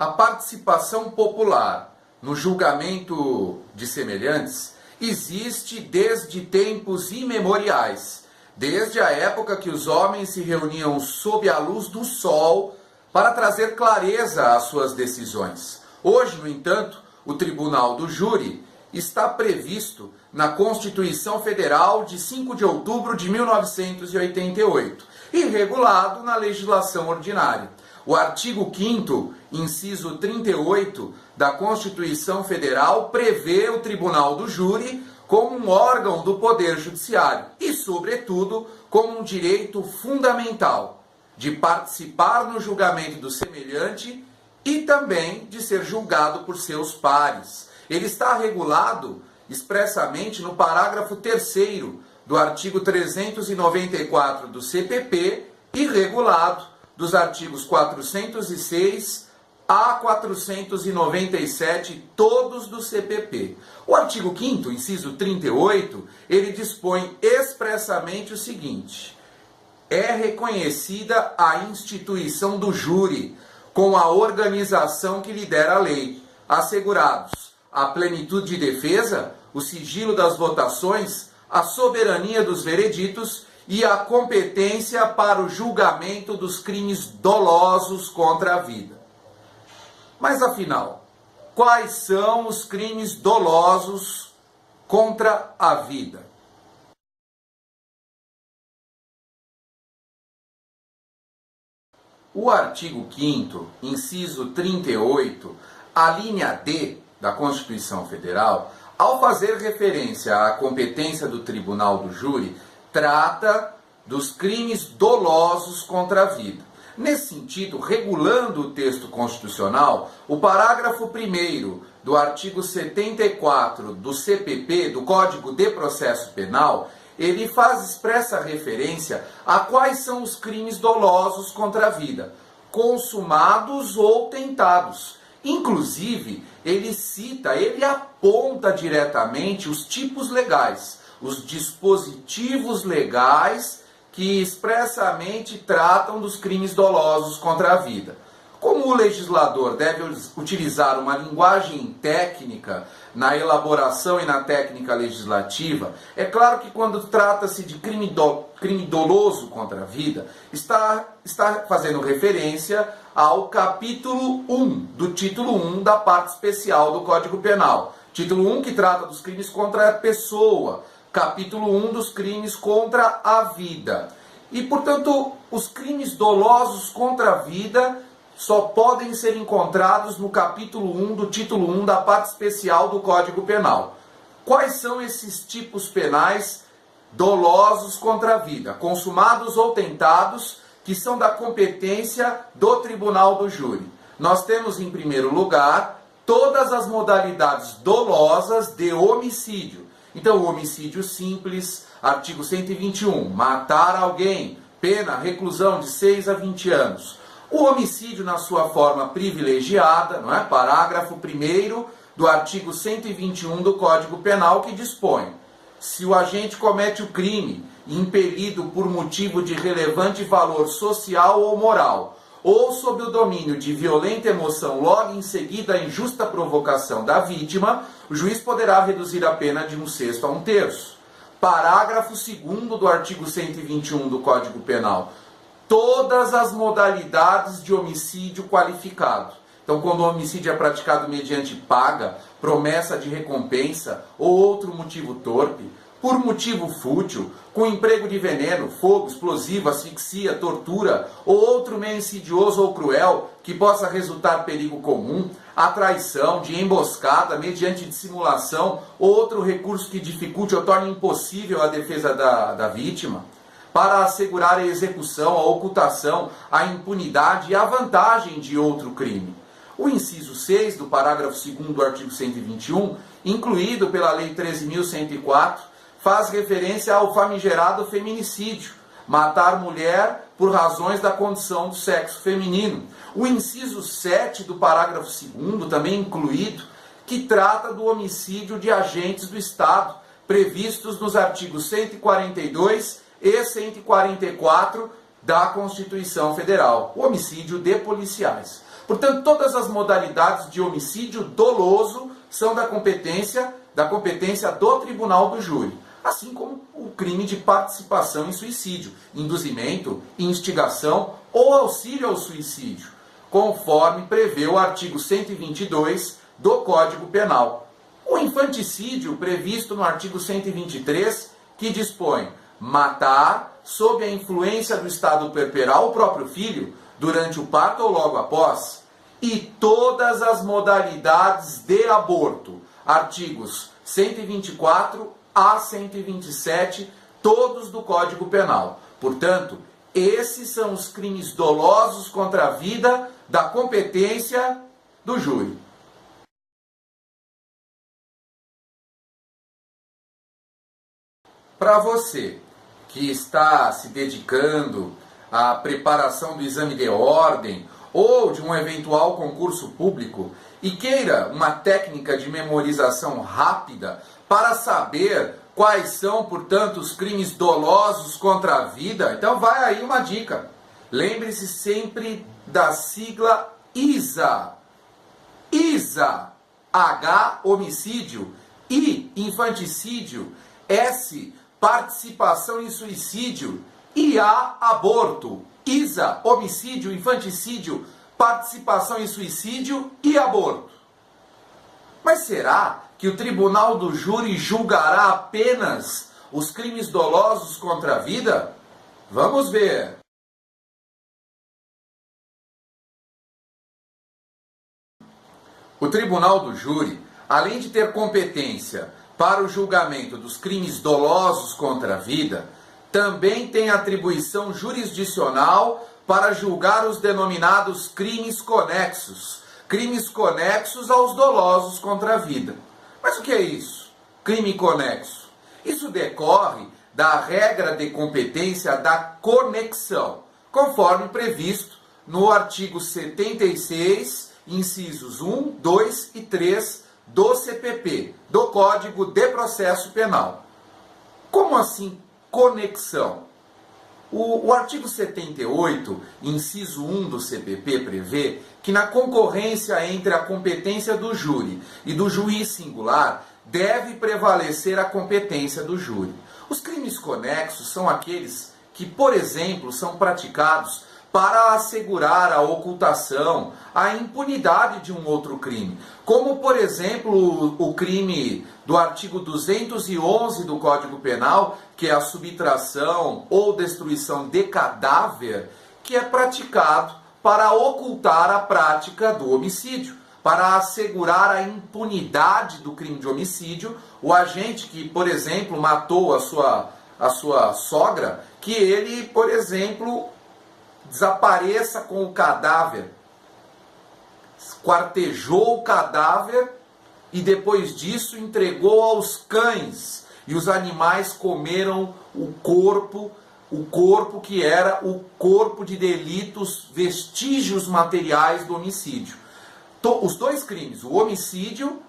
A participação popular no julgamento de semelhantes existe desde tempos imemoriais, desde a época que os homens se reuniam sob a luz do sol para trazer clareza às suas decisões. Hoje, no entanto, o Tribunal do Júri está previsto na Constituição Federal de 5 de outubro de 1988 e regulado na legislação ordinária. O artigo 5º, inciso 38 da Constituição Federal prevê o Tribunal do Júri como um órgão do Poder Judiciário e, sobretudo, como um direito fundamental de participar no julgamento do semelhante e também de ser julgado por seus pares. Ele está regulado expressamente no parágrafo 3º do artigo 394 do CPP e regulado dos artigos 406 a 497, todos do CPP. O artigo 5º, inciso 38, ele dispõe expressamente o seguinte: é reconhecida a instituição do júri com a organização que lhe der a lei, assegurados a plenitude de defesa, o sigilo das votações, a soberania dos vereditos e a competência para o julgamento dos crimes dolosos contra a vida. Mas afinal, quais são os crimes dolosos contra a vida? O artigo 5º, inciso 38, a linha D da Constituição Federal, ao fazer referência à competência do Tribunal do Júri, trata dos crimes dolosos contra a vida. Nesse sentido, regulando o texto constitucional, o parágrafo 1º do artigo 74 do CPP, do Código de Processo Penal, ele faz expressa referência a quais são os crimes dolosos contra a vida, consumados ou tentados. Inclusive, ele aponta diretamente os tipos legais, os dispositivos legais que expressamente tratam dos crimes dolosos contra a vida. Como o legislador deve utilizar uma linguagem técnica na elaboração e na técnica legislativa, é claro que quando trata-se de crime doloso contra a vida, está fazendo referência ao capítulo 1, do título 1 da parte especial do Código Penal. Título 1 que trata dos crimes contra a pessoa, capítulo 1 dos crimes contra a vida. E, portanto, os crimes dolosos contra a vida só podem ser encontrados no capítulo 1 do título 1 da parte especial do Código Penal. Quais são esses tipos penais dolosos contra a vida, consumados ou tentados, que são da competência do Tribunal do Júri? Nós temos, em primeiro lugar, todas as modalidades dolosas de homicídio. Então, o homicídio simples, artigo 121, matar alguém, pena, reclusão de 6 a 20 anos. O homicídio na sua forma privilegiada, não é? Parágrafo 1º do artigo 121 do Código Penal, que dispõe: se o agente comete o crime impelido por motivo de relevante valor social ou moral, ou sob o domínio de violenta emoção logo em seguida à injusta provocação da vítima, o juiz poderá reduzir a pena de 1/6 a 1/3. Parágrafo 2º do artigo 121 do Código Penal. Todas as modalidades de homicídio qualificado. Então, quando o homicídio é praticado mediante paga, promessa de recompensa ou outro motivo torpe, por motivo fútil, com emprego de veneno, fogo, explosivo, asfixia, tortura ou outro meio insidioso ou cruel que possa resultar perigo comum, a traição, de emboscada, mediante dissimulação ou outro recurso que dificulte ou torne impossível a defesa da vítima, para assegurar a execução, a ocultação, a impunidade e a vantagem de outro crime. O inciso 6 do parágrafo 2º do artigo 121, incluído pela Lei 13.104, faz referência ao famigerado feminicídio, matar mulher por razões da condição do sexo feminino. O inciso 7 do parágrafo 2º, também incluído, que trata do homicídio de agentes do Estado, previstos nos artigos 142 e 144 da Constituição Federal, o homicídio de policiais. Portanto, todas as modalidades de homicídio doloso são da competência do tribunal do júri, assim como o crime de participação em suicídio, induzimento, instigação ou auxílio ao suicídio, conforme prevê o artigo 122 do Código Penal. O infanticídio, previsto no artigo 123, que dispõe matar sob a influência do estado puerperal o próprio filho, durante o parto ou logo após, e todas as modalidades de aborto, artigos 124 a 127, todos do Código Penal. Portanto, esses são os crimes dolosos contra a vida da competência do júri. Para você que está se dedicando à preparação do exame de ordem ou de um eventual concurso público e queira uma técnica de memorização rápida para saber quais são, portanto, os crimes dolosos contra a vida, então vai aí uma dica. Lembre-se sempre da sigla ISA. ISA, H, homicídio, I, infanticídio, S, participação em suicídio, e A, aborto. ISA, homicídio, infanticídio, participação em suicídio e aborto. Mas será que o tribunal do júri julgará apenas os crimes dolosos contra a vida? Vamos ver. O tribunal do júri, além de ter competência para o julgamento dos crimes dolosos contra a vida, também tem atribuição jurisdicional para julgar os denominados crimes conexos aos dolosos contra a vida. Mas o que é isso? Crime conexo. Isso decorre da regra de competência da conexão, conforme previsto no artigo 76, incisos 1, 2 e 3 do CPP, do Código de Processo Penal. Como assim conexão? O artigo 78, inciso 1 do CPP, prevê que na concorrência entre a competência do júri e do juiz singular, deve prevalecer a competência do júri. Os crimes conexos são aqueles que, por exemplo, são praticados para assegurar a ocultação, a impunidade de um outro crime. Como, por exemplo, o crime do artigo 211 do Código Penal, que é a subtração ou destruição de cadáver, que é praticado para ocultar a prática do homicídio. Para assegurar a impunidade do crime de homicídio, o agente que, por exemplo, matou a sua sogra, que ele, por exemplo, desapareça com o cadáver, quartejou o cadáver e depois disso entregou aos cães, e os animais comeram o corpo que era o corpo de delitos, vestígios materiais do homicídio. Os dois crimes, o homicídio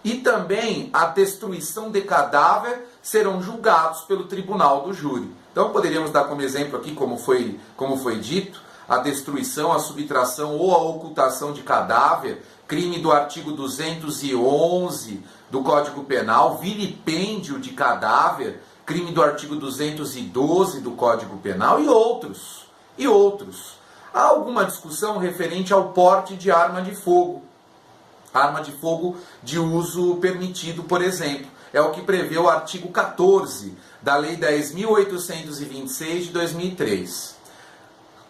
e também a destruição de cadáver, serão julgados pelo tribunal do júri. Então poderíamos dar como exemplo aqui, como foi dito, a destruição, a subtração ou a ocultação de cadáver, crime do artigo 211 do Código Penal, vilipêndio de cadáver, crime do artigo 212 do Código Penal e outros. Há alguma discussão referente ao porte de arma de fogo. Arma de fogo de uso permitido, por exemplo. É o que prevê o artigo 14 da Lei 10.826 de 2003.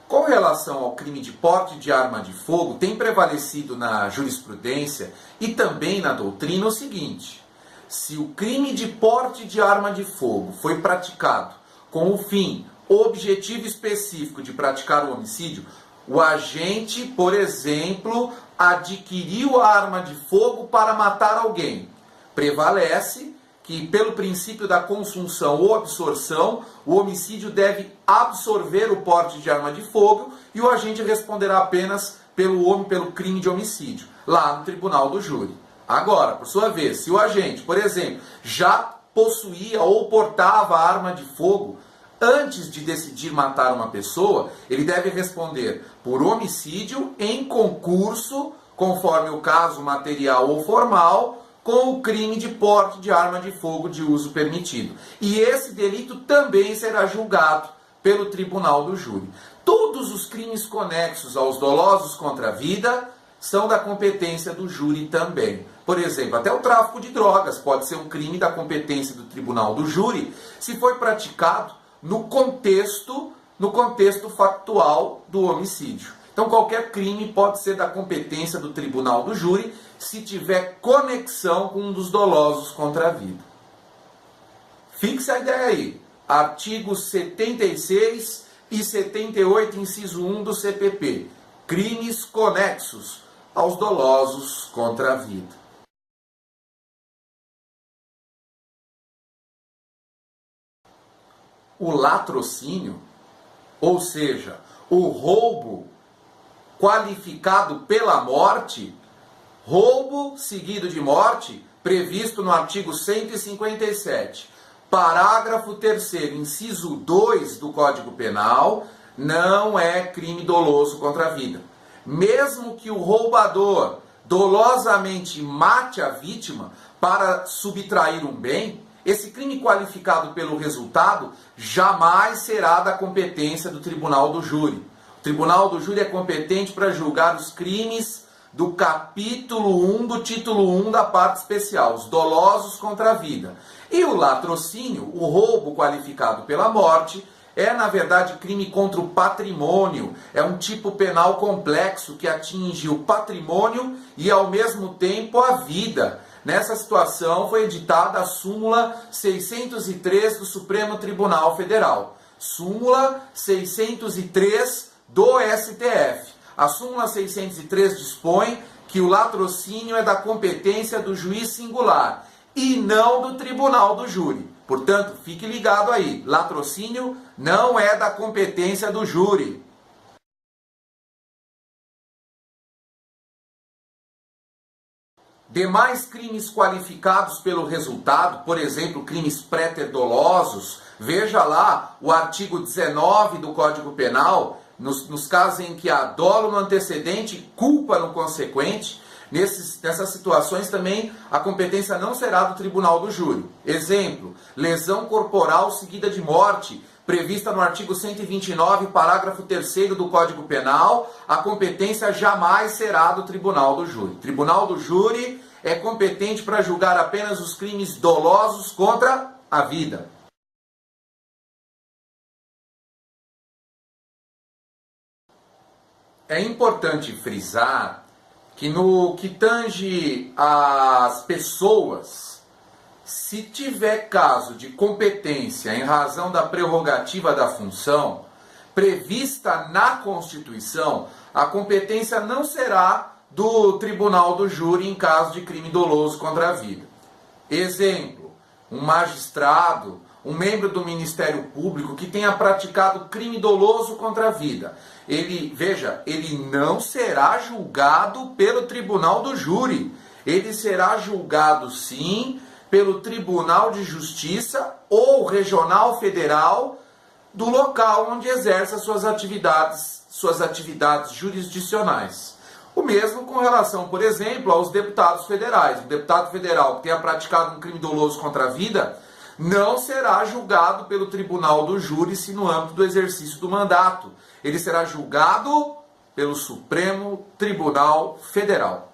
Com relação ao crime de porte de arma de fogo, tem prevalecido na jurisprudência e também na doutrina o seguinte: se o crime de porte de arma de fogo foi praticado com o fim objetivo específico de praticar o homicídio, o agente, por exemplo, adquiriu a arma de fogo para matar alguém, prevalece que, pelo princípio da consunção ou absorção, o homicídio deve absorver o porte de arma de fogo e o agente responderá apenas pelo crime de homicídio, lá no tribunal do júri. Agora, por sua vez, se o agente, por exemplo, já possuía ou portava a arma de fogo antes de decidir matar uma pessoa, ele deve responder por homicídio em concurso, conforme o caso material ou formal, com o crime de porte de arma de fogo de uso permitido. E esse delito também será julgado pelo tribunal do júri. Todos os crimes conexos aos dolosos contra a vida são da competência do júri também. Por exemplo, até o tráfico de drogas pode ser um crime da competência do tribunal do júri se for praticado no contexto factual do homicídio. Então, qualquer crime pode ser da competência do tribunal do júri se tiver conexão com um dos dolosos contra a vida. Fixe a ideia aí. Artigos 76 e 78, inciso 1 do CPP. Crimes conexos aos dolosos contra a vida. O latrocínio, ou seja, o roubo qualificado pela morte, roubo seguido de morte, previsto no artigo 157, parágrafo 3º, inciso 2 do Código Penal, não é crime doloso contra a vida. Mesmo que o roubador dolosamente mate a vítima para subtrair um bem, esse crime qualificado pelo resultado jamais será da competência do tribunal do júri. O tribunal do júri é competente para julgar os crimes do capítulo 1 do título 1 da parte especial, os dolosos contra a vida. E o latrocínio, o roubo qualificado pela morte, é na verdade crime contra o patrimônio. É um tipo penal complexo que atinge o patrimônio e ao mesmo tempo a vida. Nessa situação foi editada a súmula 603 do Supremo Tribunal Federal. Súmula 603 do STF. A súmula 603 dispõe que o latrocínio é da competência do juiz singular e não do tribunal do júri. Portanto, fique ligado aí. Latrocínio não é da competência do júri. Demais crimes qualificados pelo resultado, por exemplo, crimes pré-dolosos, veja lá o artigo 19 do Código Penal, nos casos em que há dolo no antecedente, culpa no consequente. Nessas situações também a competência não será do tribunal do júri. Exemplo, lesão corporal seguida de morte, prevista no artigo 129, parágrafo 3º do Código Penal, a competência jamais será do tribunal do júri. O tribunal do júri é competente para julgar apenas os crimes dolosos contra a vida. É importante frisar que no que tange às pessoas, se tiver caso de competência em razão da prerrogativa da função prevista na Constituição, a competência não será do tribunal do júri em caso de crime doloso contra a vida. Exemplo, um magistrado, um membro do Ministério Público que tenha praticado crime doloso contra a vida. Ele não será julgado pelo tribunal do júri. Ele será julgado, sim, pelo Tribunal de Justiça ou Regional Federal do local onde exerce as suas atividades jurisdicionais. O mesmo com relação, por exemplo, aos deputados federais. O deputado federal que tenha praticado um crime doloso contra a vida não será julgado pelo tribunal do júri se no âmbito do exercício do mandato. Ele será julgado pelo Supremo Tribunal Federal.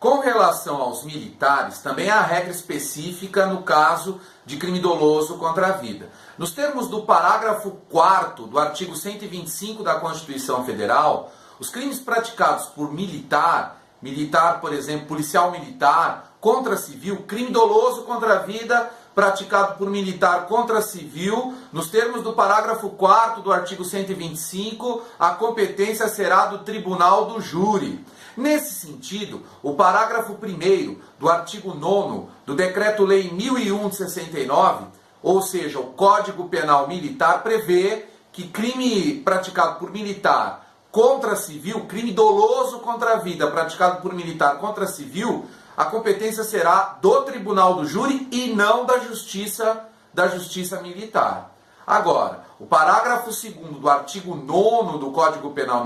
Com relação aos militares, também há regra específica no caso de crime doloso contra a vida. Nos termos do parágrafo 4º do artigo 125 da Constituição Federal, os crimes praticados por militar, por exemplo, policial militar, contra civil, crime doloso contra a vida praticado por militar contra civil, nos termos do parágrafo 4º do artigo 125, a competência será do tribunal do júri. Nesse sentido, o parágrafo 1º do artigo 9º do Decreto-Lei 1001 de 69, ou seja, o Código Penal Militar, prevê que crime praticado por militar contra civil, crime doloso contra a vida praticado por militar contra civil, a competência será do Tribunal do Júri e não da Justiça Militar. Agora, o parágrafo 2º do artigo 9º do Código Penal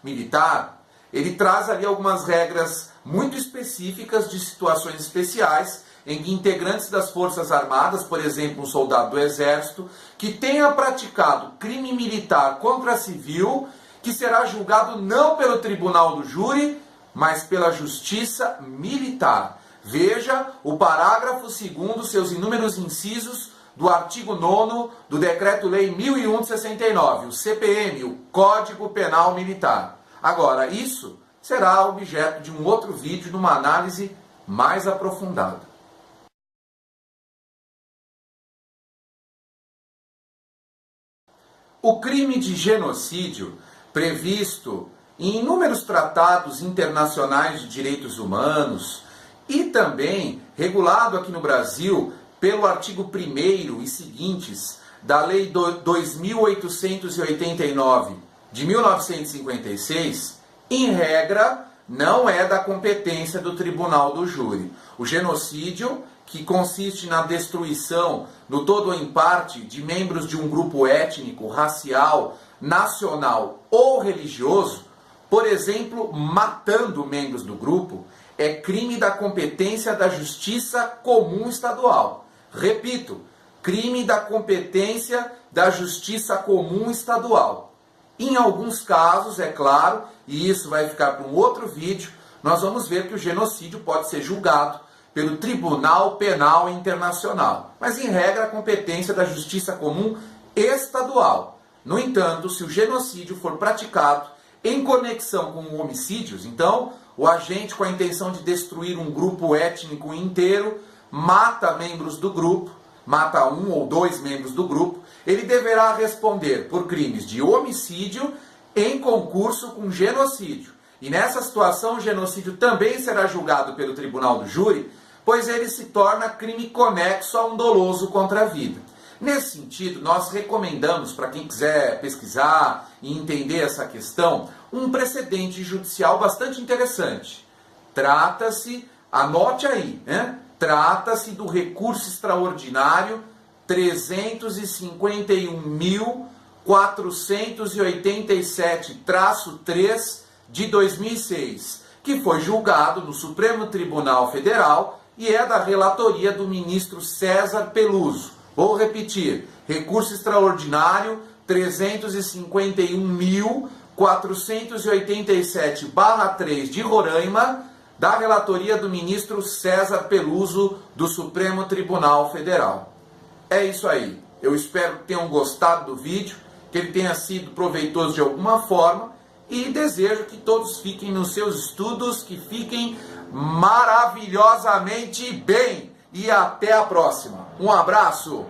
Militar, ele traz ali algumas regras muito específicas de situações especiais em que integrantes das Forças Armadas, por exemplo, um soldado do Exército, que tenha praticado crime militar contra civil, que será julgado não pelo Tribunal do Júri, mas pela Justiça Militar. Veja o parágrafo 2º, seus inúmeros incisos, do artigo 9º do Decreto-Lei 1001 de 69, o CPM, o Código Penal Militar. Agora, isso será objeto de um outro vídeo, de uma análise mais aprofundada. O crime de genocídio, previsto em inúmeros tratados internacionais de direitos humanos e também regulado aqui no Brasil pelo artigo 1º e seguintes da Lei 2.889 de 1956, em regra, não é da competência do Tribunal do Júri. O genocídio, que consiste na destruição, no todo ou em parte, de membros de um grupo étnico, racial, nacional ou religioso, por exemplo, matando membros do grupo, é crime da competência da Justiça Comum Estadual. Repito, crime da competência da Justiça Comum Estadual. Em alguns casos, é claro, e isso vai ficar para um outro vídeo, nós vamos ver que o genocídio pode ser julgado pelo Tribunal Penal Internacional. Mas, em regra, a competência da Justiça Comum Estadual. No entanto, se o genocídio for praticado em conexão com homicídios, então o agente, com a intenção de destruir um grupo étnico inteiro, mata membros do grupo, mata um ou dois membros do grupo, ele deverá responder por crimes de homicídio em concurso com genocídio. E nessa situação, o genocídio também será julgado pelo Tribunal do Júri, pois ele se torna crime conexo a um doloso contra a vida. Nesse sentido, nós recomendamos, para quem quiser pesquisar e entender essa questão, um precedente judicial bastante interessante. Trata-se, anote aí, né? Trata-se do recurso extraordinário 351.487-3 de 2006, que foi julgado no Supremo Tribunal Federal e é da relatoria do ministro César Peluso. Vou repetir, recurso extraordinário 351.487/3 de Roraima, da relatoria do ministro César Peluso, do Supremo Tribunal Federal. É isso aí. Eu espero que tenham gostado do vídeo, que ele tenha sido proveitoso de alguma forma e desejo que todos fiquem nos seus estudos, que fiquem maravilhosamente bem. E até a próxima. Um abraço!